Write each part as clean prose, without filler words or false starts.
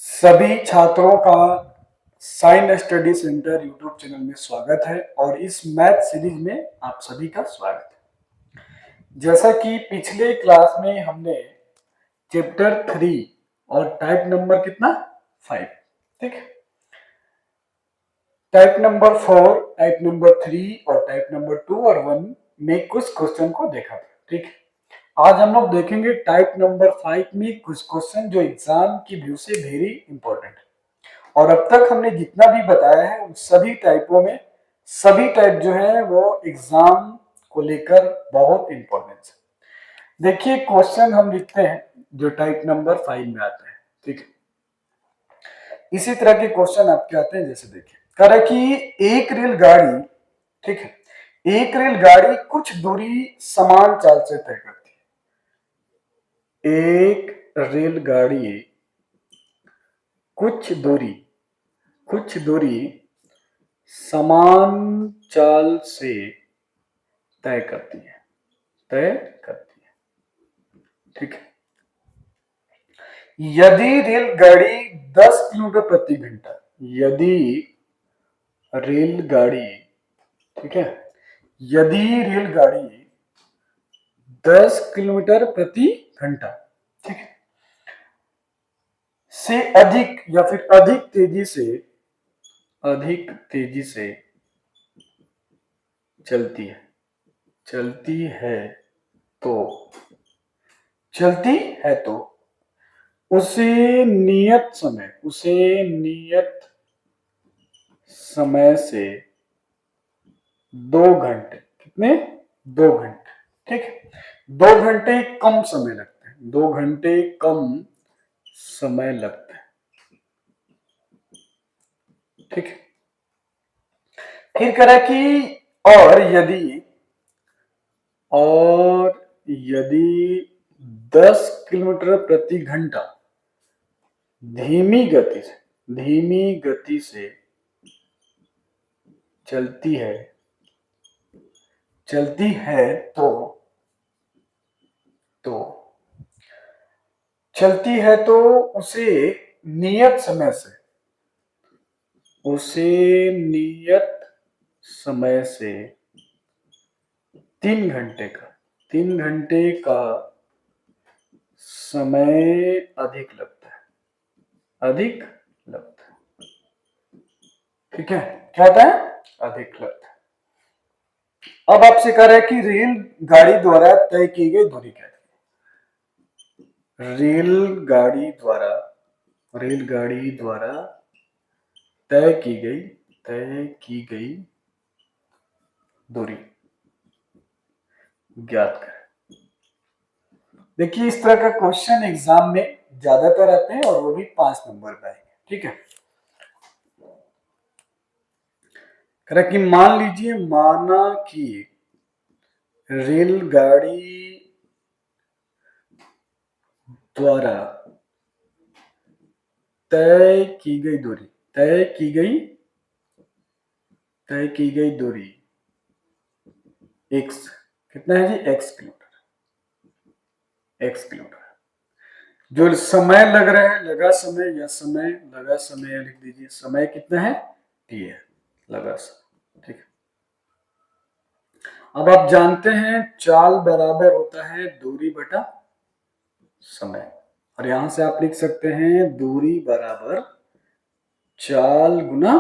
सभी छात्रों का sign study centre YouTube channel में स्वागत है और इस मैथ सीरीज में आप सभी का स्वागत है। जैसा कि पिछले क्लास में हमने चैप्टर 3 और टाइप नंबर कितना 5, ठीक है, टाइप नंबर 4, टाइप नंबर 3 और टाइप नंबर 2 और 1 में कुछ क्वेश्चन को देखा था, ठीक है। आज हम लोग देखेंगे टाइप नंबर 5 में कुछ क्वेश्चन जो एग्जाम की व्यू से वेरी इंपॉर्टेंट है। और अब तक हमने जितना भी बताया है उन सभी टाइपों में सभी टाइप जो है वो एग्जाम को लेकर बहुत इंपॉर्टेंट है। देखिए क्वेश्चन हम लिखते हैं जो टाइप नंबर 5 में आते हैं, ठीक है। इसी तरह के क्वेश्चन आपके आते हैं, जैसे देखिए कह रहा है कि एक रेलगाड़ी, ठीक है, एक रेलगाड़ी कुछ दूरी समान चाल से तय करती है। एक रेलगाड़ी कुछ दूरी समान चाल से तय करती है, ठीक है। यदि रेलगाड़ी 10 किलोमीटर प्रति घंटा, यदि रेलगाड़ी, ठीक है, यदि रेलगाड़ी 10 किलोमीटर प्रति घंटा, ठीक है, से अधिक या फिर अधिक तेजी से चलती है तो उसे नियत समय से 2 घंटे, कितने 2 घंटे, ठीक है, 2 घंटे कम समय लगते हैं, 2 घंटे कम समय लगता है, ठीक है। फिर कह रहा है कि यदि 10 किलोमीटर प्रति घंटा धीमी गति से चलती है तो उसे नियत समय से 3 घंटे का समय अधिक लगता है, ठीक है, क्या होता है, अधिक लगता है। अब आपसे कह रहा है कि रेलगाड़ी द्वारा तय की गई दूरी क्या है। रेलगाड़ी द्वारा तय की गई दूरी ज्ञात करें। देखिए इस तरह का क्वेश्चन एग्जाम में ज्यादातर आते हैं और वो भी 5 नंबर का है, ठीक है। करें कि माना कि रेलगाड़ी द्वारा तय की गई दूरी x, कितना है जी, x किलोमीटर। जो समय लग रहा है, लगा समय लिख दीजिए, समय कितना है, t है, लगा समय, ठीक है। अब आप जानते हैं चाल बराबर होता है दूरी बटा समय, और यहां से आप लिख सकते हैं दूरी बराबर चाल गुना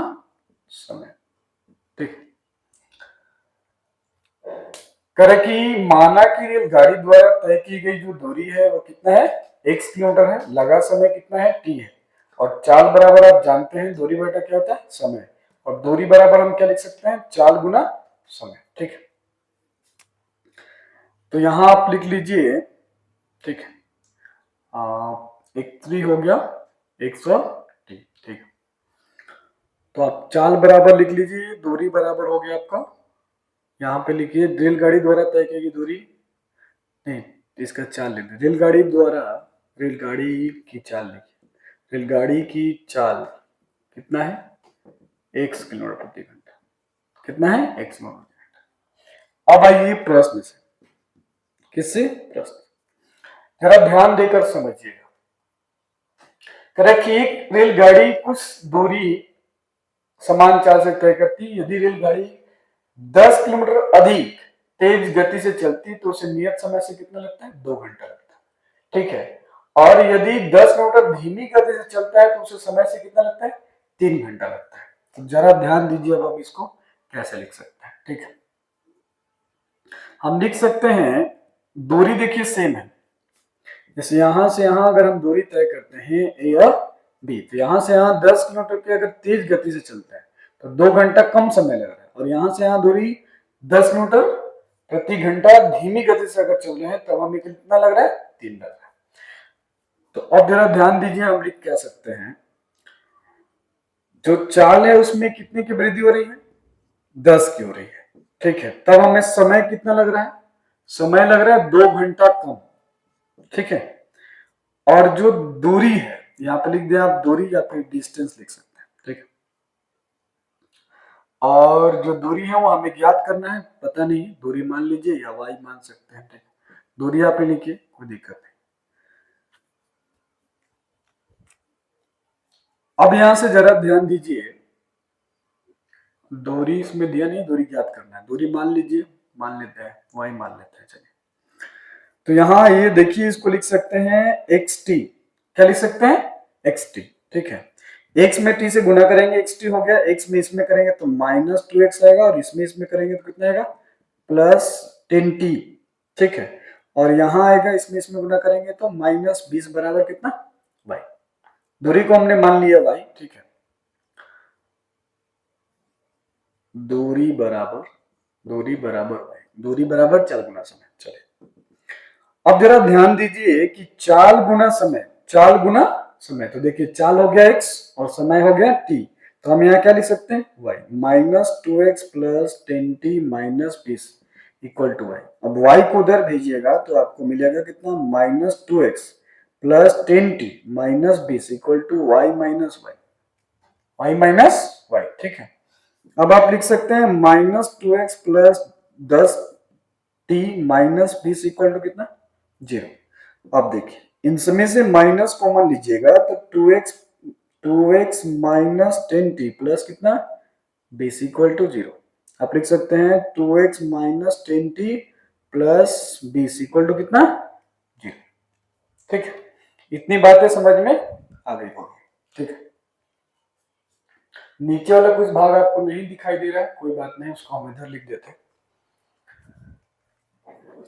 समय, ठीक। करे कि माना कि रेलगाड़ी द्वारा तय की गई जो दूरी है वो कितना है, x किलोमीटर है, लगा समय कितना है, t है, और चाल बराबर आप जानते हैं दूरी बटा क्या होता है, समय, और दूरी बराबर हम क्या लिख सकते हैं, चाल गुना समय, ठीक है। तो यहां आप लिख लीजिए, ठीक है, एक 3 हो गया 100t, ठीक। तो आप चाल बराबर लिख लीजिए, दूरी बराबर हो गया आपका, यहाँ पे लिखिए रेलगाड़ी द्वारा तय की गई दूरी, नहीं इसका चाल लिख दीजिए, रेलगाड़ी की चाल लिखिए, रेलगाड़ी की चाल कितना है, x किलोमीटर प्रति घंटा, कितना है, x किलोमीटर प्रति घंटा। अब आइए प्रश्न से, किससे, प्रश्न, जरा ध्यान देकर समझिएगा। करेक्ट कि एक रेलगाड़ी कुछ दूरी समान चाल से तय करती है। यदि रेलगाड़ी 10 किलोमीटर अधिक तेज गति से चलती तो उसे नियत समय से कितना लगता है? 2 घंटा लगता है। ठीक है। और यदि 10 किलोमीटर धीमी गति से चलता है तो उसे समय से कितना लगता है? 3 घंटा लगता है। तो जरा ध्यान दीजिए अब हम इसको कैसे लिख सकते हैं। ठीक है, हम लिख सकते हैं दूरी देखिए सेम है। जैसे यहां से यहां अगर हम दूरी तय करते हैं ए और बी, तो यहां से यहां 10 किलोमीटर की अगर तेज गति से चलता है तो 2 घंटा कम समय लग रहा है, और यहां से यहां दूरी 10 किलोमीटर प्रति घंटा धीमी गति से अगर चल रहे हैं तब हमें कितना लग रहा है? 3 लग रहा है। तो अब जरा ध्यान दीजिए, हम लिख क्या सकते हैं, जो चाल है उसमें कितने की वृद्धि हो रही है? 10 की हो रही है। ठीक है, तब हमें समय कितना लग रहा है? समय लग रहा है 2 घंटा कम। ठीक है, और जो दूरी है यहां पे लिख दिया आप दूरी, या फिर डिस्टेंस लिख सकते हैं। ठीक है, और जो दूरी है वो हमें ज्ञात करना है, पता नहीं दूरी मान लीजिए या वाई मान सकते हैं। ठीक, दूरी आप लिखिए, कोई दिक्कत नहीं। अब यहां से जरा ध्यान दीजिए, दूरी इसमें दिया नहीं, दूरी ज्ञात करना है। दूरी मान लीजिए, मान लेते हैं वाई मान लेते हैं। चलिए, तो यहां ये देखिए, इसको लिख सकते हैं एक्स टी। क्या लिख सकते हैं? X T. ठीक है, एक्स में टी से गुना करेंगे एक्स टी हो गया, एक्स में इसमें करेंगे तो -2x आएगा, और इसमें करेंगे तो कितना आएगा? +10t। ठीक है, और यहां आएगा इसमें गुना करेंगे तो -20 बराबर कितना? y। दूरी को हमने मान लिया y। ठीक है, दूरी बराबर y, दूरी बराबर 4 गुना समय। चलिए, अब जरा ध्यान दीजिए कि चाल गुना समय, चाल गुना समय, तो देखिए चाल हो गया x और समय हो गया t, तो हम यहाँ क्या लिख सकते हैं? y। -2x + 10t - 20 equal to y। अब y को उधर भेजिएगा तो आपको मिलेगा कितना? -2x + 10t - 20 equal to y minus y। ठीक है, अब आप लिख सकते हैं -2x + 10t - 20 इक्वल टू कितना? 0। अब देखिए, इनमें से माइनस कॉमन लीजिएगा तो 2x - 10t प्लस कितना? 20 इक्वल टू 0। आप लिख सकते हैं 2x - 10t plus 20 equal to कितना? 0। ठीक है, इतनी बातें समझ में आ गई होगी। ठीक है, नीचे वाला कुछ भाग आपको नहीं दिखाई दे रहा है, कोई बात नहीं, उसको हम इधर लिख देते हैं।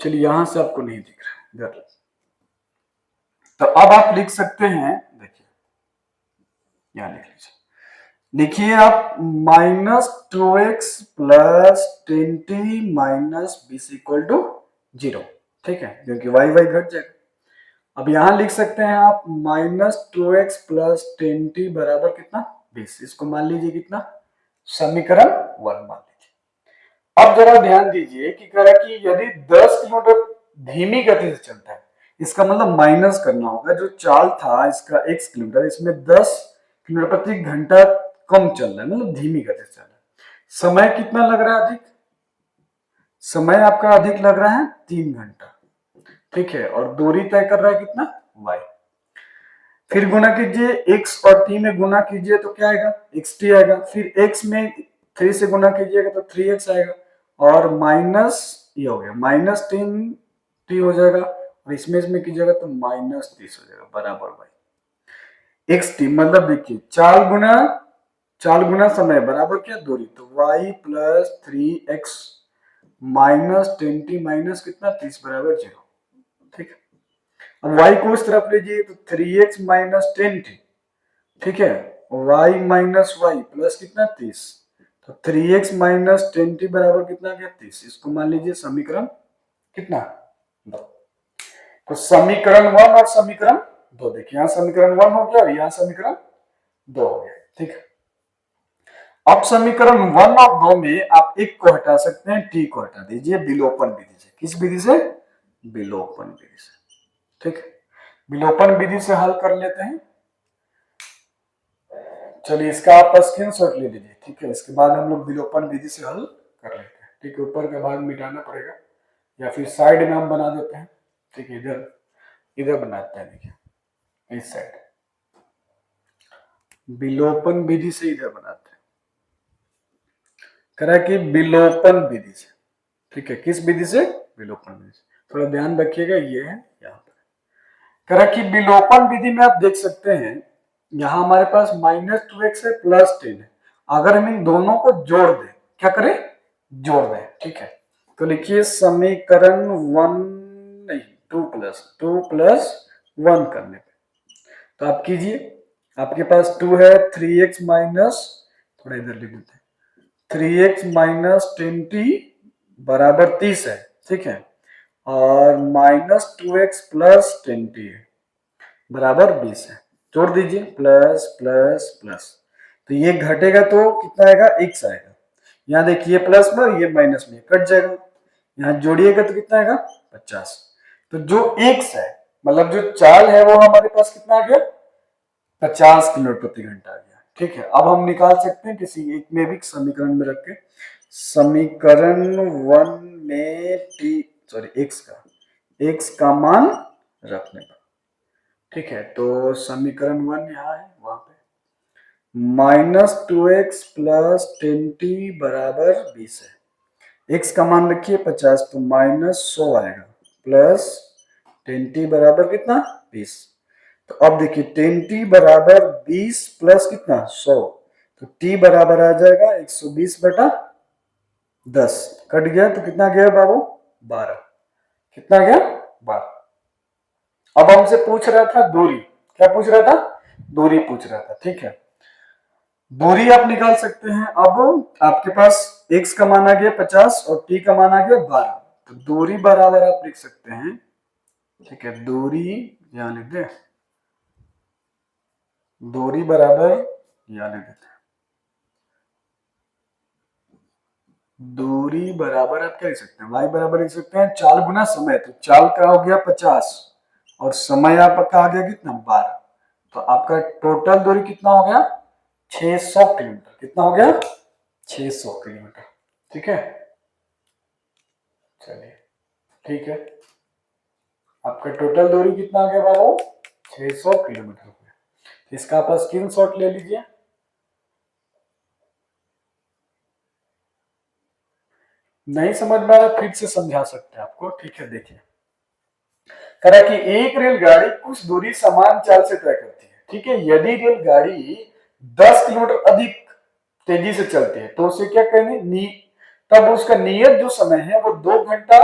चलिए, यहां से आपको नहीं दिख रहा है इधर, तो अब आप लिख सकते हैं, देखिए यहां लिख लीजिए, लिखिए आप -2x + 10t - 20 इक्वल टू 0। ठीक है, क्योंकि y घट जाएगा। अब यहां लिख सकते हैं आप -2x + 10t बराबर कितना? 20। इसको मान लीजिए कितना? समीकरण 1 मान लीजिए। अब जरा ध्यान दीजिए कि कह रहा कि यदि 10 किलोमीटर धीमी गति से चलता है, इसका मतलब माइनस करना होगा, जो चाल था इसका x किलोमीटर, इसमें 10 किलोमीटर प्रति घंटा कम चल रहा है, मतलब धीमी गति से चल रहा है। समय कितना लग रहा है? अधिक। समय आपका अधिक लग रहा है 3 घंटा। ठीक है, और दूरी तय कर रहा है कितना? y। फिर गुना कीजिए, x और t में गुना कीजिए तो क्या आएगा? xt आएगा। फिर x में 3 से गुना कीजिएगा तो 3x आएगा, और माइनस ये हो गया -10t हो जाएगा, और इसमें कीजिएगा तो -30 हो जाएगा बराबर y। xt मतलब देखिए, चाल गुना समय बराबर क्या? दूरी, तो y + 3x -10t माइनस कितना? 30 बराबर 0। ठीक है, अब y को इस तरफ लीजिए तो 3x - 10t। ठीक है, y - y प्लस कितना? 30। तो 3x - 10t बराबर कितना गया? 30। इसको मान लीजिए समीकरण कितना? 2। तो समीकरण 1 और समीकरण 2, देखिए यहां समीकरण 1 हो गया और यहां समीकरण 2 हो गया। ठीक है, अब समीकरण 1 और 2 में आप एक को हटा सकते हैं, t को हटा दीजिए विलोपन विधि से। किस विधि से? विलोपन विधि से। ठीक है, विलोपन विधि से हल कर लेते हैं। चलिए, इसका आप स्क्रीनशॉट ले लीजिए। ठीक है, इसके बाद हम लोग विलोपन विधि से हल कर लेते हैं। ठीक है, ऊपर का भाग मिटाना पड़ेगा, या फिर साइड में हम बना देते हैं। ठीक है, इधर इधर बनाते हैं, देखिए इस साइड। विलोपन विधि से इधर बनाते हैं, कह रहा है कि विलोपन विधि से, ठीक है, किस विधि से? विलोपन विधि से। थोड़ा ध्यान रखिएगा, ये है यहाँ पर। कह रहा है कि विलोपन विधि में आप देख सकते हैं यहां हमारे पास -2x है +10 है। अगर हम इन दोनों को जोड़ दें, क्या करें? जोड़ दें, ठीक है। तो लिखिए समीकरण 1 नहीं 2 + 1 करने पे तो आप कीजिए, आपके पास 2 है, 3x माइनस, थोड़ा इधर लिख देते हैं, 3x - 10t = 30 है, ठीक है, और -2x + 10t है बराबर 20 है। जोड़ दीजिए, प्लस प्लस प्लस, तो ये घटेगा तो कितना आएगा? x आएगा। यहाँ देखिए प्लस में, ये माइनस में कट जाएगा, यहाँ जोड़िएगा तो कितना आएगा? 50। तो जो x है, मतलब जो चाल है, वो हमारे पास कितना आ गया? 50 किलोमीटर प्रति घंटा आ गया, ठीक है। अब हम निकाल सकते हैं किसी एक में भी समीकरण में रख के, समीकरण 1 में x का मान रखने पर, ठीक है। तो समीकरण 1 यहाँ है, वहां पे -2x + 10t = 20 है। x का मान रखिए 50, तो -100 आएगा, प्लस 10t बराबर कितना? 20। तो अब देखिए 10t बराबर 20 प्लस कितना? 100, तो t बराबर आ जाएगा 120/10। कट गया तो कितना गया बाबू? 12। कितना गया? 12। अब हमसे पूछ रहा था दूरी, क्या पूछ रहा था? दूरी पूछ रहा था, ठीक है। दूरी आप निकाल सकते हैं। अब आपके पास x का मान आ गया 50 और t का मान आ गया 12, तो दूरी बराबर आप लिख सकते हैं, ठीक है। दूरी यहां लिख दे, दूरी बराबर यहां लिख देते हैं, दूरी बराबर आप क्या लिख सकते हैं? y बराबर लिख सकते हैं चाल गुना समय। तो चाल का हो गया 50 और समय आपका आ गया कितना? 12। तो आपका टोटल दूरी कितना हो गया? 600 किलोमीटर। कितना हो गया? 600 किलोमीटर, ठीक है। चलिए, ठीक है, आपका टोटल दूरी कितना आ गया बाबू? 600 किलोमीटर हो गया। इसका आप स्क्रीनशॉट ले लीजिए। नहीं समझ में आ रहा, फिर से समझा सकते हैं आपको, ठीक है। देखिए, कह रहा कि एक रेलगाड़ी कुछ दूरी समान चाल से तय करती है, ठीक है। यदि रेलगाड़ी 10 किलोमीटर अधिक तेजी से चलती है तो उसे क्या कहेंगे? तब उसका नियत जो समय है वो 2 घंटा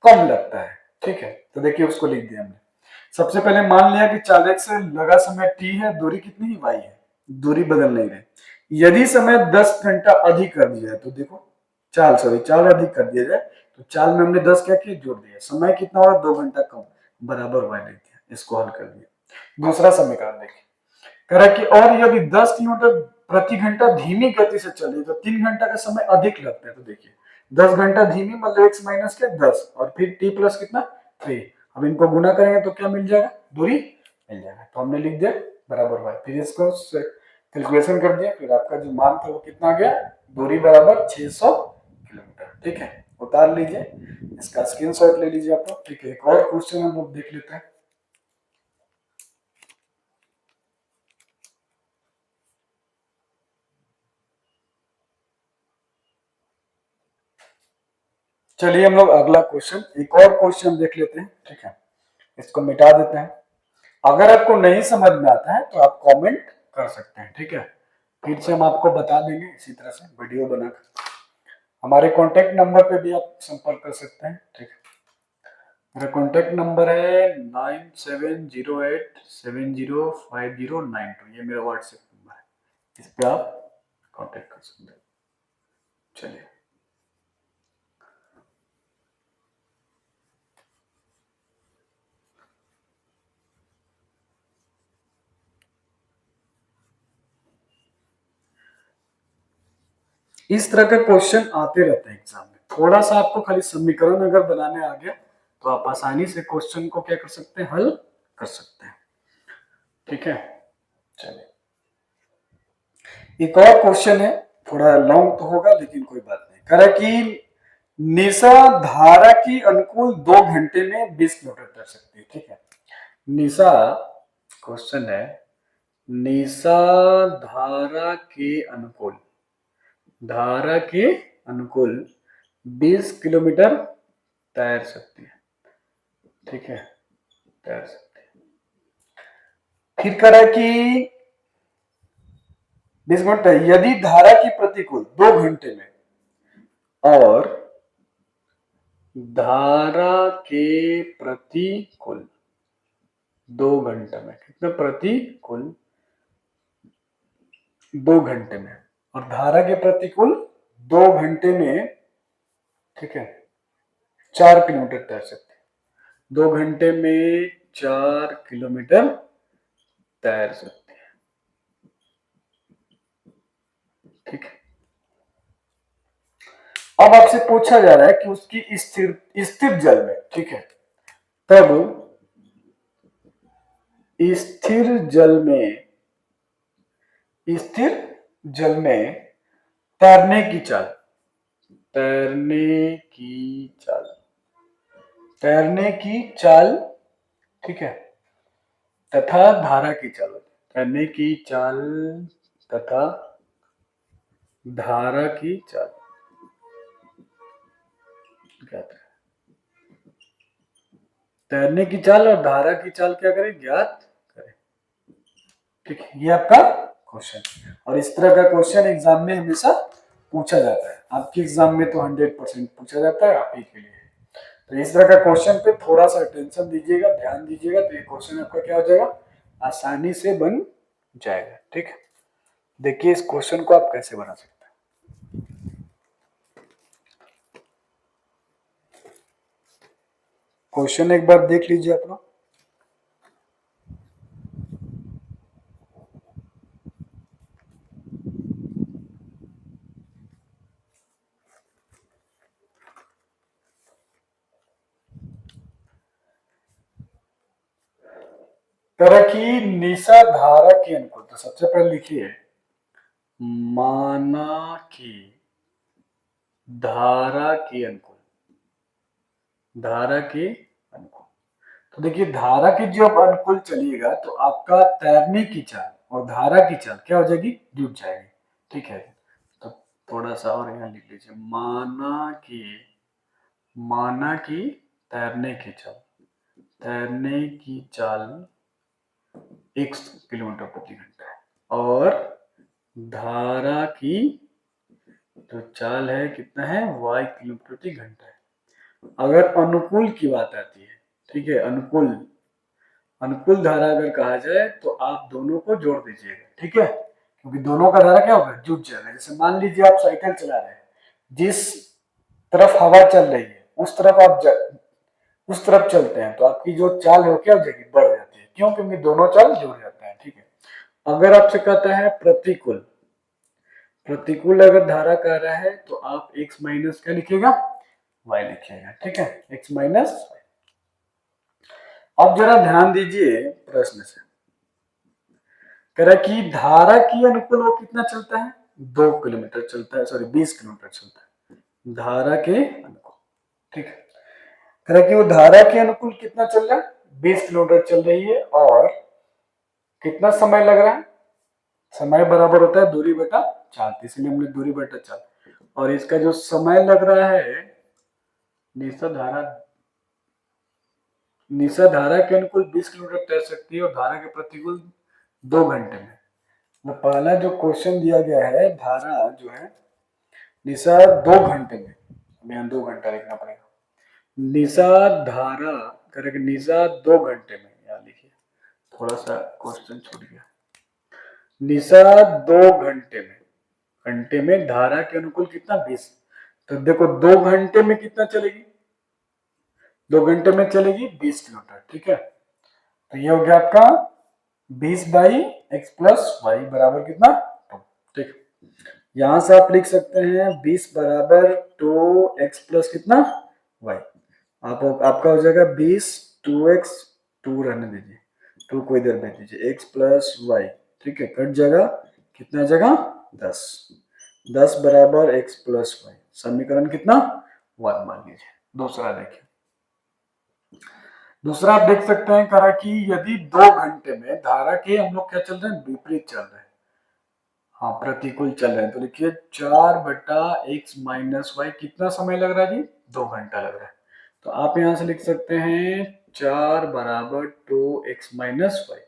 कम लगता है, ठीक है। तो देखिए उसको लिख दिया हमने। सबसे पहले मान लिया कि चालक से लगा समय t है, दूरी कितनी ही y है, दूरी बदल नहीं रही। यदि समय 10 घंटा अधिक कर दिया जाए तो देखो, चाल अधिक कर दिया जाए तो चाल में हमने 10 क्या किया? जोड़ दिया। समय कितना होगा? 2 घंटा कम, बराबर y लिख दिया। इसको हल कर दिया। दूसरा समीकरण देखिए, कह रहा है कि और यदि 10 किलोमीटर प्रति घंटा धीमी गति से चले तो 3 घंटा का समय अधिक लगता है। तो देखिए 10 घंटा धीमी मतलब x माइनस क्या? 10 और फिर t प्लस कितना? 3। अब इनको गुना करेंगे तो क्या मिल जाएगा? दूरी मिल जाएगा। तो हमने लिख दिया बराबर y, फिर इसको कैलकुलेशन कर दिया, फिर आपका जो मान था वो कितना आ गया? दूरी बराबर 600 किलोमीटर, ठीक है। उतार लीजिए, इसका स्क्रीनशॉट ले लीजिए आप लोग, ठीक है। एक और क्वेश्चन हम लोग देख लेते हैं। चलिए हम लोग अगला क्वेश्चन, एक और क्वेश्चन देख लेते हैं, ठीक है। इसको मिटा देते हैं। अगर आपको नहीं समझ में आता है तो आप कमेंट कर सकते हैं, ठीक है। फिर से हम आपको बता देंगे इसी तरह से वीडियो बनाकर। हमारे कॉन्टेक्ट नंबर पे भी आप संपर्क कर सकते हैं, ठीक है। मेरा कॉन्टेक्ट नंबर है 9708705092, ये मेरा व्हाट्सएप नंबर है, इस पे आप कॉन्टेक्ट कर सकते हैं। चलिए, इस तरह का क्वेश्चन आते रहते हैं एग्जाम में। थोड़ा सा आपको खाली समीकरण अगर बनाने आ गया तो आप आसानी से क्वेश्चन को क्या कर सकते हैं? हल कर सकते हैं, ठीक है। चलिए, एक और क्वेश्चन है, थोड़ा लॉन्ग तो होगा लेकिन कोई बात नहीं। कह रहा है कि निशा धारा की अनुकूल 2 घंटे में 20 किलोमीटर तैर सकती है, ठीक है। निशा, क्वेश्चन है निशा धारा के अनुकूल, धारा के अनुकूल 20 किलोमीटर तैर सकती है, ठीक है, तैर सकती है। फिर करा कि 20 घंटे, यदि धारा की प्रतिकूल 2 घंटे में और धारा के प्रतिकूल 2 घंटे में, कितना प्रतिकूल 2 घंटे में और धारा के प्रतिकूल 2 घंटे में, ठीक है, 4 किलोमीटर तैर सकते हैं, 2 घंटे में 4 किलोमीटर तैर सकते हैं, ठीक है। अब आपसे पूछा जा रहा है कि उसकी स्थिर स्थिर जल में, ठीक है, तब स्थिर जल में, स्थिर जल में तैरने की चाल, तैरने की चाल, तैरने की चाल, ठीक है, तथा धारा की चाल, तैरने की चाल तथा धारा की चाल, तैरने की चाल और धारा की चाल क्या करें, ज्ञात करें, ठीक है। ये आपका क्वेश्चन, और इस तरह का क्वेश्चन एग्जाम में हमेशा पूछा जाता है। आपके एग्जाम में तो 100% पूछा जाता है, आप ही के लिए। तो इस तरह का क्वेश्चन पे थोड़ा सा अटेंशन दीजिएगा, ध्यान दीजिएगा, तो ये क्वेश्चन आपका क्या हो जाएगा, आसानी से बन जाएगा, ठीक है। देखिए इस क्वेश्चन को आप कैसे बना सकते हैं। क्वेश्चन एक बार देख लीजिए आप लोग। तरह की निशा धारा के अनुकूल, तो सबसे पहले लिखिए माना कि धारा के अनुकूल, धारा के अनुकूल, तो देखिए धारा के जब अनुकूल चलिएगा तो आपका तैरने की चाल और धारा की चाल क्या हो जाएगी, जुड़ जाएगी, ठीक है। तो थोड़ा सा और यहाँ लिख लीजिए माना कि तैरने की चाल, तैरने की चाल 1 किलोमीटर प्रति घंटा है और धारा की जो चाल है कितना है, y किलोमीटर प्रति घंटा है। अगर अनुकूल की बात आती है, ठीक है, अनुकूल, अनुकूल धारा अगर कहा जाए तो आप दोनों को जोड़ दीजिएगा, ठीक है, क्योंकि दोनों का धारा क्या होगा, जुड़ जाएगा। जैसे मान लीजिए आप साइकिल चला रहे हैं, जिस तरफ हवा चल रही है उस तरफ आप उस तरफ चलते हैं तो आपकी जो चाल है वो क्या हो जाएगी, बढ़ जाती है, क्यों, क्योंकि दोनों चाल जुड़ जाते हैं, ठीक है। अगर आपसे कहता है प्रतिकूल, प्रतिकूल अगर धारा कह रहा है तो आप x माइनस क्या लिखिएगा, y लिखिएगा, ठीक है, x माइनस। अब जरा ध्यान दीजिए प्रश्न से, कह रहा कि धारा की अनुकूल वो कितना चलता है, 2 किलोमीटर चलता है, सॉरी 20 किलोमीटर चलता है धारा के अनुकूल, ठीक है। कह रहा कि वो धारा के अनुकूल कितना चल रहा है, 20 किलोमीटर चल रही है और कितना समय लग रहा है, समय बराबर होता है दूरी बटा चाल, इसलिए हमने दूरी बटा चाल, और इसका जो समय लग रहा है निशा धारा के अनुकूल 20 किलोमीटर तैर सकती है और धारा के प्रतिकूल 2 घंटे में। तो पहला जो क्वेश्चन दिया गया है, धारा जो है निशा 2 घंटे में, यहाँ 2 घंटा लिखना पड़ेगा, निशा धारा करेंगे निशा 2 घंटे में, यहाँ लिखिए, थोड़ा सा क्वेश्चन छूट गया, निशा 2 घंटे में धारा के अनुकूल कितना, 20, तो देखो 2 घंटे में कितना चलेगी, 2 घंटे में चलेगी 20 किलोमीटर, ठीक है। तो ये हो गया आपका 20 बाई एक्स प्लस वाई बराबर कितना, 2, ठीक। यहां से आप लिख सकते हैं 20 बराबर 2x प्लस कितना, y, आपका हो जाएगा 20, 2x, 2 रहने दीजिए, 2 को इधर भेज दीजिए, x प्लस वाई, ठीक है, कट जाएगा, कितना जगह 10, 10 बराबर x प्लस वाई, समीकरण कितना 1 मान लीजिए। दूसरा देखिए, दूसरा आप देख सकते हैं करा कि यदि 2 घंटे में धारा के हम लोग क्या चल रहे हैं, विपरीत चल रहे हैं, हाँ प्रतिकूल चल रहे हैं, तो लिखिए 4/x-y कितना समय लग रहा है जी, 2 घंटा लग रहा है। तो आप यहां से लिख सकते हैं 4 बराबर 2x-y,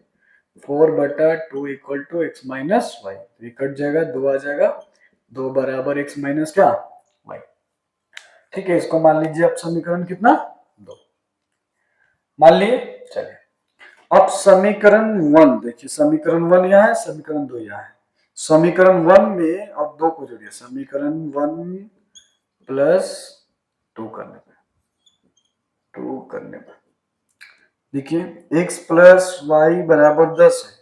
4/2 इक्वल टू x-y, ये कट जाएगा, 2 आ जाएगा, 2 बराबर x माइनस क्या, y। ठीक है, इसको मान लीजिए आप समीकरण कितना, 2 मान लिए। चलिए अब समीकरण 1 देखिए, समीकरण 1 यहाँ है, समीकरण 2 यहाँ है। समीकरण 1 में अब 2 को जोड़िए, समीकरण 1 प्लस 2 करने पर देखिए x प्लस वाई बराबर 10 है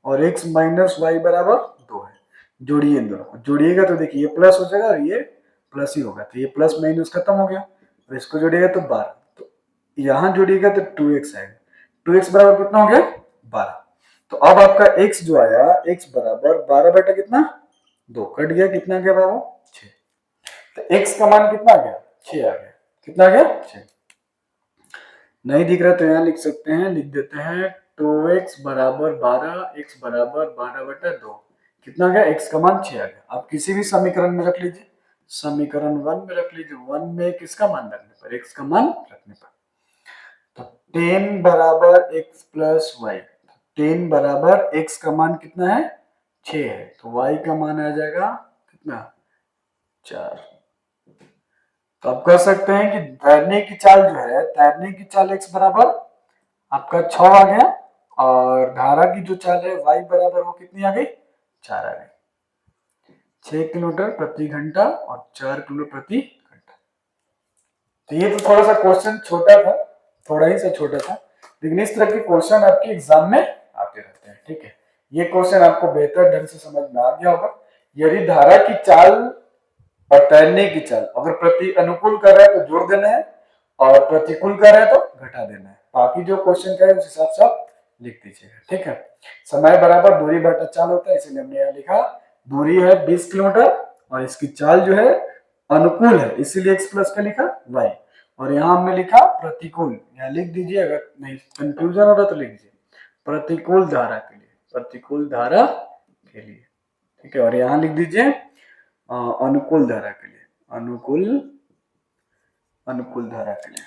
और x माइनस वाई बराबर 2 है। जोड़िए इन दोनों को, जोड़िएगा तो देखिए ये प्लस हो जाएगा और ये प्लस ही होगा, तो ये प्लस माइनस खत्म हो गया और इसको जोड़िएगा तो 12, तो यहां जोड़िएगा तो 2x आएगा, 2x बराबर कितना हो गया, 12। तो अब आपका x जो आया, x बराबर 12 बटा कितना, 2 कट गया, कितना गया बाबू, 6। तो x का मान कितना आ गया, 6 आ गया, कितना आ गया, 6। नहीं दिख रहा तो यहाँ लिख सकते हैं, लिख देते हैं 2x बराबर 12, x बराबर 12 बटा 2, कितना गया, x का मान 6 आ गया। आप किसी भी समीकरण में रख लीजिए, समीकरण 1 में रख लीजिए, 1 में किसका मान रखने पर, x का मान रखने पर, तो 10 बराबर x प्लस वाई, 10 बराबर x का मान कितना है, 6 है, तो y का मान आ जाएगा कितना, 4। तो आप कह सकते हैं कि तैरने की चाल जो है, तैरने की चाल x बराबर आपका 6 आ गया और धारा की जो चाल है y बराबर वो कितनी आ गई, 4 आ गई, 6 किलोमीटर प्रति घंटा और 4 किलोमीटर प्रति घंटा। तो ये तो थोड़ा सा क्वेश्चन छोटा था, थोड़ा ही सा छोटा था, लेकिन इस तरह के क्वेश्चन आपके एग्जाम में आते रहते हैं। ठीक है, ये क्वेश्चन आपको बेहतर ढंग से समझ में आ गया होगा। यदि धारा की चाल और तैरने की चाल अगर प्रति अनुकूल कर रहा है तो जोड़ देना है और प्रतिकूल कर रहा है तो घटा देना है। बाकी जो क्वेश्चन का है उस हिसाब से आप लिख दीजिएगा। ठीक है, समय बराबर दूरी बटा चाल होता है, इसलिए हमने यहाँ लिखा दूरी है 20 किलोमीटर और इसकी चाल जो है अनुकूल है, इसीलिए x प्लस का लिखा y, और यहाँ हमने लिखा प्रतिकूल, यहाँ लिख दीजिए, अगर नहीं कंफ्यूजन हो रहा तो लिख दीजिए प्रतिकूल धारा के लिए, प्रतिकूल धारा के लिए। ठीक है, और यहाँ लिख दीजिए अनुकूल धारा के लिए, अनुकूल अनुकूल धारा के लिए,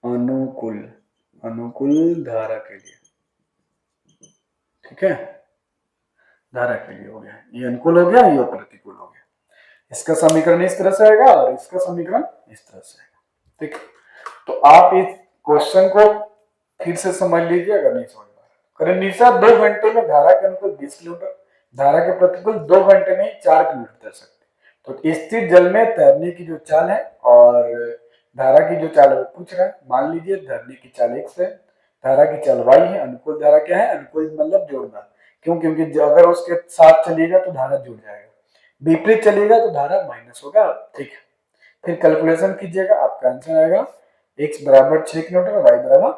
अनुकूल अनुकूल धारा के लिए। ठीक है, धारा के लिए हो गया, ये अनुकूल हो गया, ये प्रतिकूल हो गया। इसका समीकरण इस तरह से आएगा और इसका समीकरण इस तरह से आएगा। ठीक, तो आप इस क्वेश्चन को फिर से समझ लीजिए अगर नहीं समझ पा रहे। करें निशा 2 घंटे में धारा के अनुकूल 20 किलोमीटर, धारा के प्रतिकूल 2 घंटे में 4 किलोमीटर तैर सकते। तो स्थिर जल में तैरने की जो चाल है और धारा की जो चाल है वो पूछ रहा है। मान लीजिए तैरने की चाल x है, धारा की चाल y है, अनुकूल धारा क्या है, अनुकूल मतलब जोड़ना, क्यों, क्योंकि अगर उसके साथ चलिएगा तो धारा जुड़ जाएगा, विपरीत चलिएगा तो धारा माइनस होगा। ठीक है, फिर कैलकुलेशन कीजिएगा, आपका आंसर आएगा x बराबर 6 किलोमीटर, y बराबर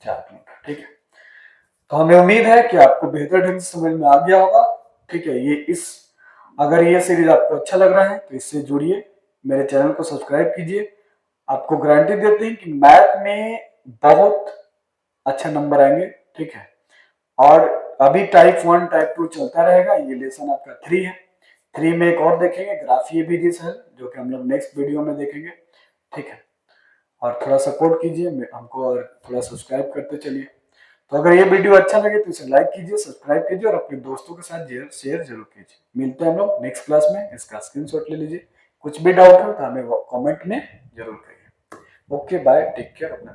4 किलोमीटर। ठीक है, तो हमें उम्मीद है कि आपको बेहतर ढंग से समझ में आ गया होगा। ठीक है, अगर ये सीरीज आपको अच्छा लग रहा है तो इससे जुड़िए, मेरे चैनल को सब्सक्राइब कीजिए। आपको गारंटी देते हैं कि मैथ में बहुत अच्छा नंबर आएंगे। ठीक है, और अभी टाइप 1 टाइप 2 चलता रहेगा, ये लेसन आपका 3 है, 3 में एक और देखेंगे ग्राफीय विधि से, जो कि हम लोग नेक्स्ट वीडियो में देखेंगे। ठीक है, और थोड़ा सपोर्ट कीजिए हमको और थोड़ा सब्सक्राइब करते चलिए। तो अगर ये वीडियो अच्छा लगे तो इसे लाइक कीजिए, सब्सक्राइब कीजिए और अपने दोस्तों के साथ शेयर जरूर कीजिए। मिलते हैं हम लोग नेक्स्ट क्लास में, इसका स्क्रीनशॉट ले लीजिए। कुछ भी डाउट हो तो हमें कमेंट में जरूर करिए। ओके बाय, टेक केयर, अपना